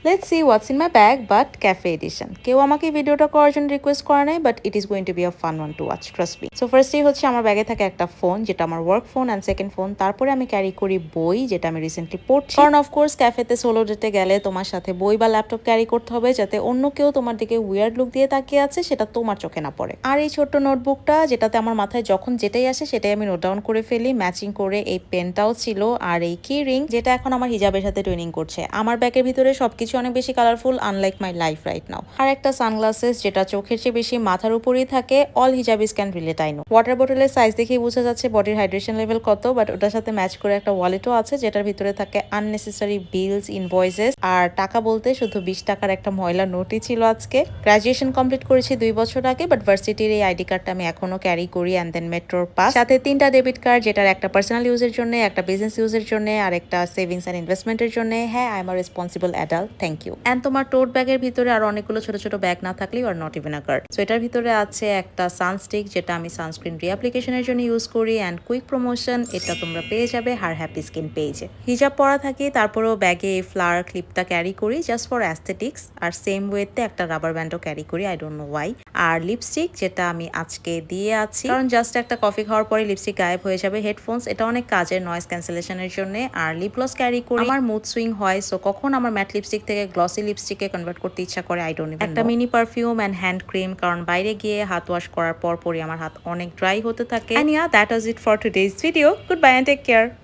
Let's see what's in my bag but cafe edition. কেউ আমাকে ভিডিওটা করার জন্য রিকোয়েস্ট করে নাই, but it is going to be a fun one to watch, trust me. So ফার্স্টেই হচ্ছে আমার ব্যাগে থাকে একটা ফোন, যেটা আমার work phone, and second phone. তারপরে আমি ক্যারি করি বই, যেটা আমি রিসেন্টলি পড়ছি। কারণ অফকোর্স ক্যাফেতে সোলো ডেটে গেলে তোমার সাথে বই বা ল্যাপটপ ক্যারি করতে হবে, যাতে অন্য কেউ তোমার দিকে উইয়ার্ড লুক দিয়ে তাকিয়ে আছে সেটা তোমার চোখে না পড়ে। আর এই ছোট্ট নোটবুকটা, যেটাতে আমার মাথায় যখন যেটাই আসে সেটাই আমি নোট ডাউন করে ফেলি। ম্যাচিং করে এই পেনটাও ছিল, আর এই কি রিং, যেটা এখন আমার হিজাবের সাথে টুইনিং করছে। আমার ব্যাগের ভিতরে সবকিছু অনেক বেশি colourful, unlike my life right now. আর একটা সানগ্লাসেস, যেটা চোখের চেয়ে বেশি মাথার উপরেই থাকে। All hijabis can relate, I know. Water বোতলের সাইজ দেখেই বোঝা যাচ্ছে বডির হাইড্রেশন লেভেল কত, বাট ওটার সাথে ম্যাচ করে একটা ওয়ালেটও আছে, যেটার ভিতরে থাকে আননেসেসারি বিলস, ইনভয়েসেস, আর টাকা বলতে শুধু 20 টাকার একটা ময়লা নোটই ছিল আজকে। গ্রাজুয়েশন কমপ্লিট করেছি 2 বছর আগে, বাট ভার্সিটির এই আইডি কার্ডটা আমি এখনো ক্যারি করি, অ্যান্ড দেন মেট্রোর পাস, সাথে 3টা ডেবিট কার্ড, যেটার একটা পার্সোনাল ইউজের জন্য, একটা বিজনেস ইউজের জন্য, আর একটা সেভিংস অ্যান্ড ইনভেস্টমেন্টের জন্য। হ্যাঁ, I am a responsible adult, thank you. And তোমার টোট ব্যাগের ভিতরে আর অনেকগুলো ছোট ছোট ব্যাগ না থাকলেও are not even a card. So এটার ভিতরে আছে একটা সানস্টিক, যেটা আমি সানস্ক্রিন রিঅ্যাপ্লিকেশনের জন্য ইউজ করি, অ্যান্ড কুইক প্রমোশন, এটা তোমরা পেয়ে যাবে হার হ্যাপি স্কিন পেজে। হিজাব পরা থাকি, তারপরেও ব্যাগে এই ফ্লাওয়ার ক্লিপটা ক্যারি করি জাস্ট ফর অ্যাস্থেটিক্স, আর সেম ওয়েতে একটা রাবার ব্যান্ডও ক্যারি করি, আই ডোন্ট নো ওয়াই। আর লিপস্টিক, যেটা আমি আজকে দিয়ে আছি, কারণ জাস্ট একটা কফি খাওয়ার পরে লিপস্টিক গায়েব হয়ে যাবে। হেডফোনস, এটা অনেক কাজের নয়েজ ক্যান্সেলেশনের জন্য। আর লিপ গ্লস ক্যারি করি, আমার মুড সুইং হয়, সো কখন আমার ম্যাট লিপস্টিক থেকে গ্লসি লিপস্টিকে কনভার্ট করতে ইচ্ছা করে, আই ডোন্ট ইভেন নো। একটা mini perfume and hand cream, কারণ বাইরে গিয়ে হাত ওয়াশ করার পরই আমার হাত অনেক ড্রাই হতে থাকে। And yeah, that was it for today's video. Good bye and take care.